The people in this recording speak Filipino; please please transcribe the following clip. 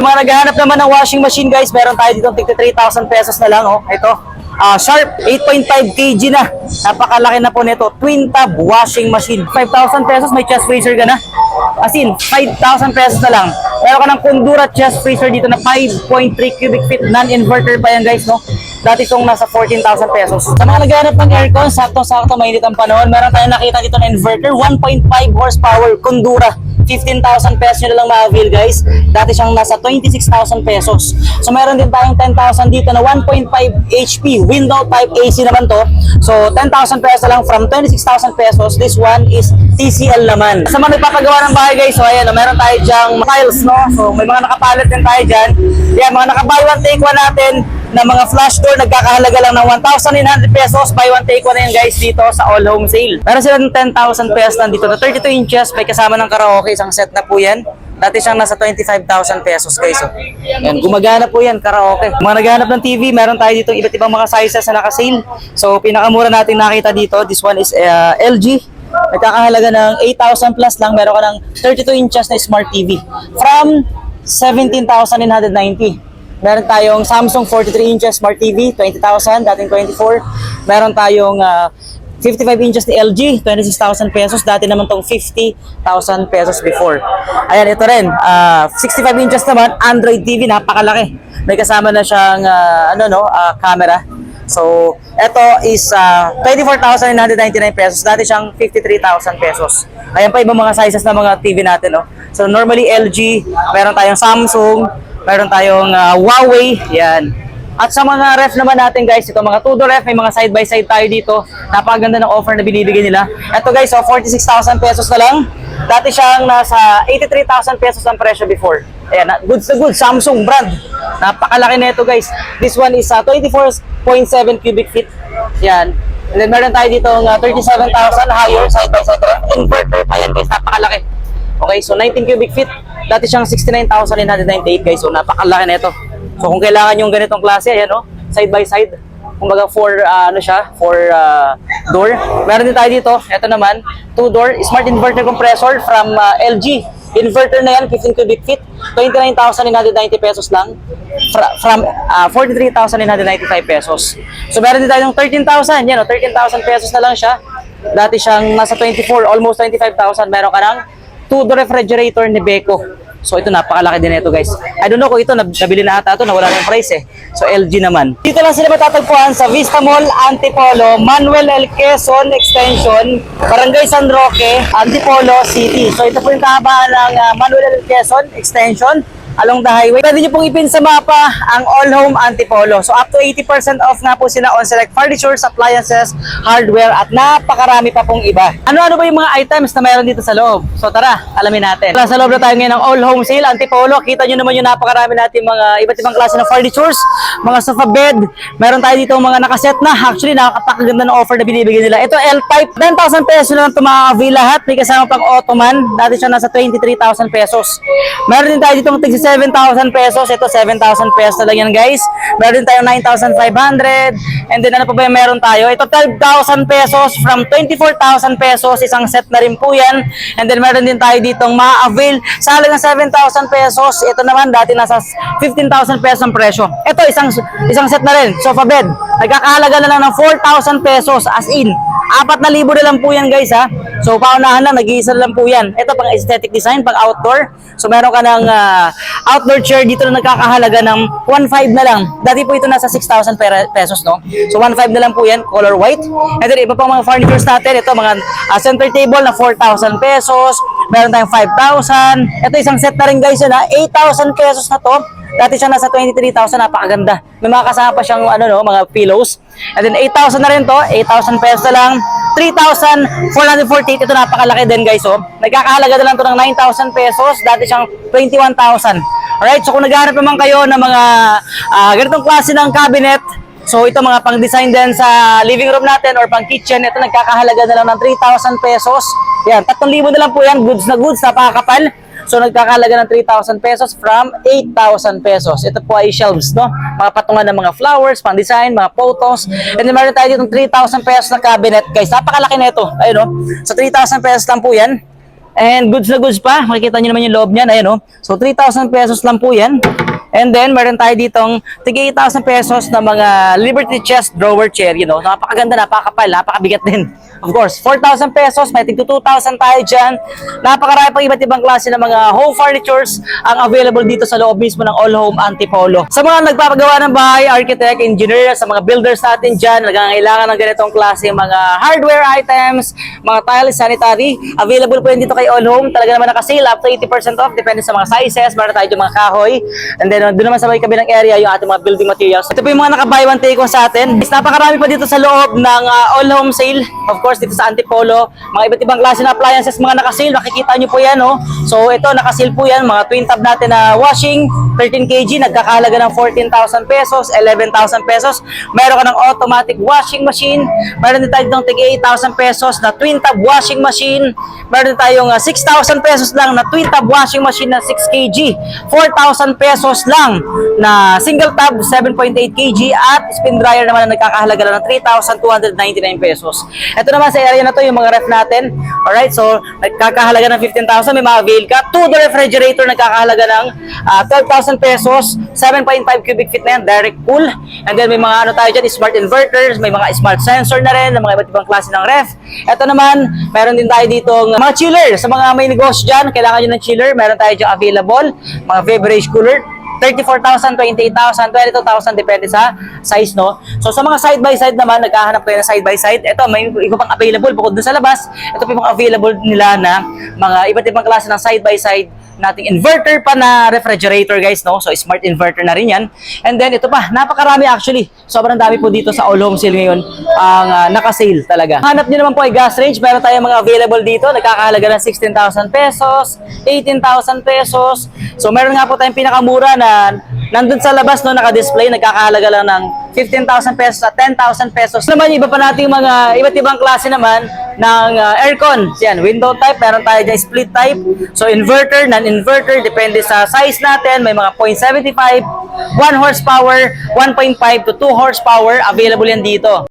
Mga naghahanap naman ng washing machine guys, meron tayo dito 3,000 pesos na lang. Oh. Ito, Sharp 8.5 kg na. Napakalaki na po nito. Twin tub washing machine. 5,000 pesos, may chest freezer ka na. As in, 5,000 pesos na lang. Meron ka ng Kundura chest freezer dito na 5.3 cubic feet. Non-inverter pa yan guys, no? Dati itong nasa 14,000 pesos. Sa mga naghahanap ng aircon, sakto-sakto mainit ang panahon. Meron tayong nakita dito na inverter, 1.5 horsepower Kundura. 15,000 pesos nyo na lang ma-avail guys. Dati siyang nasa 26,000 pesos. So meron din tayong 10,000 dito na 1.5 HP window type AC naman to. So 10,000 pesos na lang from 26,000 pesos. This one is TCL naman. Sa mga nagpapagawa ng bahay guys, so ayan, meron tayo dyang tiles, no? So may mga nakapalit din tayo dyan. Yan, mga naka-buy one take one natin na mga flash door, nagkakahalaga lang ng 1,900 pesos. Buy one take one na yan guys dito sa all home sale. Meron sila ng 10,000 pesos nandito na 32 inches, may kasama ng karaoke, isang set na po yan. Dati siyang nasa 25,000 pesos guys. So, yan, gumagana po yan, karaoke. Mga naghahanap ng TV, meron tayo dito iba't ibang mga sizes na naka-sale. So pinakamura natin nakita dito, this one is LG. Nagkakahalaga ng 8,000 plus lang, meron ka ng 32 inches na smart TV from 17,990. Meron tayong Samsung 43 inches smart TV, 20,000, dating 24. Meron tayong 55 inches ni LG, 26,000 pesos. Dati naman tong 50,000 pesos before. Ayan, ito rin. 65 inches naman, Android TV, napakalaki. May kasama na siyang camera. So, ito is 24,999 pesos. Dati siyang 53,000 pesos. Ayan pa ibang mga sizes ng mga TV natin. No? So, normally LG, meron tayong Samsung, meron tayong Huawei, yan. At sa mga ref naman natin guys, ito mga two-door ref, may mga side-by-side tayo dito. Napakaganda ng offer na binibigay nila. Ito guys, 46,000 pesos na lang. Dati siyang nasa 83,000 pesos ang presyo before. Ayan, goods na goods, Samsung brand. Napakalaki na ito guys. This one is 24.7 cubic feet. Yan. And then meron tayo dito 37,000 higher side-by-side ref. Inverter pa yan guys, napakalaki. Okay, so 19 cubic feet. Dati siyang 69,998 guys. So napakalaki na ito. So kung kailangan yung ganitong klase, ayan oh, side by side. Kumbaga for door. Meron din tayo dito. Ito naman, 2-door smart inverter compressor from LG. Inverter na yan, 15 cubic feet. 29,990 pesos lang. From 43,995 pesos. So meron din tayo ng 13,000. Yan oh, 13,000 pesos na lang siya. Dati siyang nasa 24, almost 25,000. Meron ka ng 2-door refrigerator ni Beko. So ito napakalaki din ito guys. I don't know kung ito nabili na ata ito, nawala na yung price eh. So LG naman. Dito lang sila matatagpuan sa Vista Mall, Antipolo, Manuel L. Quezon Extension, Barangay San Roque, Antipolo City. So ito po yung kahabaan ng Manuel L. Quezon Extension along the highway. Pwede nyo pong ipin sa mapa ang All Home Antipolo. So up to 80% off nga po sila on select furnitures, appliances, hardware at napakarami pa pong iba. Ano-ano ba yung mga items na mayroon dito sa loob? So tara, alamin natin. Sa loob na tayo ngayon ng All Home Sale Antipolo. Kita nyo naman yung napakarami natin mga iba't ibang klase ng furnitures, mga sofa bed. Meron tayo dito mga nakaset na. Actually, nakakapakaganda ng offer na binibigyan nila. Ito L-type, 10,000 pesos na lang ito mga lahat. May kasama pang Ottoman. Dati siya nasa 23,000 pesos. Meron din tayo dito 7,000 pesos. Ito 7,000 pesos na lang yan guys. Meron din tayo 9,500. And then ano pa ba yung meron tayo? Ito 12,000 pesos from 24,000 pesos. Isang set na rin po yan. And then meron din tayo ditong ma-avail sa halagang 7,000 pesos. Ito naman dati nasa 15,000 pesos ang presyo. Ito isang set na rin. Sofa bed. Nagkakahalaga na lang ng 4,000 pesos as in. 4,000 na lang po yan guys ha. So paunahan lang, nag-iisa lang po yan. Ito pang aesthetic design, pang outdoor. So meron ka ng outdoor chair dito na nagkakahalaga ng 1,500 na lang. Dati po ito nasa 6,000 pesos, no? So 1,500 na lang po yan, color white. And then iba pang mga furnitures natin. Ito mga center table na 4,000 pesos. Meron tayong 5,000. Ito isang set na rin guys yun ha. 8,000 pesos na to. Dati siya nasa 23,000, napakaganda. May mga kasama pa siyang mga pillows. And then 8,000 na rin to, 8,000 pesos na lang. 3,448, ito napakalaki din guys. So, nagkakahalaga na lang to ng 9,000 pesos. Dati siyang 21,000. Alright, so kung naghahanap naman kayo ng mga ganitong klase ng cabinet, so ito mga pang-design din sa living room natin or pang-kitchen, ito nagkakahalaga na lang ng 3,000 pesos. Yan, 3,000 na lang po yan, goods na goods, napakakapal. So nagkakahalaga ng 3,000 pesos from 8,000 pesos. Ito po ay shelves, no? Mga patungan ng mga flowers, pang design, mga photos. And then meron tayo dito 3,000 pesos na cabinet. Guys, napakalaki na ito. Ayun, no? So 3,000 pesos lang po yan. And goods na goods pa. Makikita nyo naman yung loob niyan. Ayan, oh. So, 3,000 pesos lang po yan. And then, meron tayo ditong tig 8,000 pesos na mga Liberty Chest Drawer Chair. You know, napakaganda, napakapal, napakabigat din. Of course, 4,000 pesos, may tig 2,000 tayo dyan. Napakarami pang iba't ibang klase ng mga home furnitures ang available dito sa loob mismo ng All Home Antipolo. Sa mga nagpapagawa ng bahay, architect, engineer, sa mga builders natin dyan, nagkakailangan ng ganitong klase mga hardware items, mga tiles, sanitary, available po yan dito kay All Home. Talaga naman naka-sale up to 80% off, depende sa mga sizes. Meron tayo yung mga kahoy. And then, doon naman sa may kabilang area, yung ating mga building materials. Ito po yung mga naka-buy one take one sa atin. Napakarami pa dito sa loob ng All Home sale. Of course, dito sa Antipolo, mga iba't ibang klase na appliances, mga naka-sale. Makikita nyo po yan, oh. So, ito, naka-sale po yan. Mga twin tab natin na washing, 13 kg, nagkakahalaga ng 14,000 pesos, 11,000 pesos. Meron ka ng automatic washing machine. Meron din tayo ng tig 8,000 pesos na twin tab washing machine. Meron din tayong 6,000 pesos lang na twin tab washing machine na 6 kg. 4,000 pesos lang na single tab 7.8 kg at spin dryer naman na nagkakahalaga lang ng 3,299 pesos. Ito naman sa area na to yung mga ref natin. Alright, so nagkakahalaga ng 15,000, may mga avail ka. 2-door refrigerator nagkakahalaga ng 12,000 pesos, 7.5 cubic feet na yan, direct cool. And then may mga ano tayo dyan, smart inverters, may mga smart sensor na rin, mga iba't ibang klase ng ref. Ito naman, meron din tayo dito mga chiller. Sa mga may negosyo dyan, kailangan nyo ng chiller, meron tayo dyan available, mga beverage cooler, 34,000, 28,000, 22,000, depende sa size, no? So, sa mga side-by-side naman, naghahanap kayo ng side-by-side. Ito, may iba pang available bukod dun sa labas. Ito po yung mga available nila na mga iba't ibang klase ng side-by-side nating inverter pa na refrigerator, guys, no? So, smart inverter na rin yan. And then, ito pa, napakarami actually. Sobrang dami po dito sa All Home Sale ngayon ang naka-sale talaga. Hanap nyo naman po ay gas range. Meron tayong mga available dito. Nagkakahalaga ng 16,000 pesos, 18,000 pesos. So, meron nga po tayong pinakamura na nandun sa labas, no, naka-display. Nagkakahalaga lang ng 15,000 pesos at 10,000 pesos. Naman, iba pa natin mga iba't ibang klase naman ng aircon. Yan, window type, meron tayo dyan split type. So, inverter, non-inverter, depende sa size natin. May mga 0.75, 1 horsepower, 1.5 to 2 horsepower, available yan dito.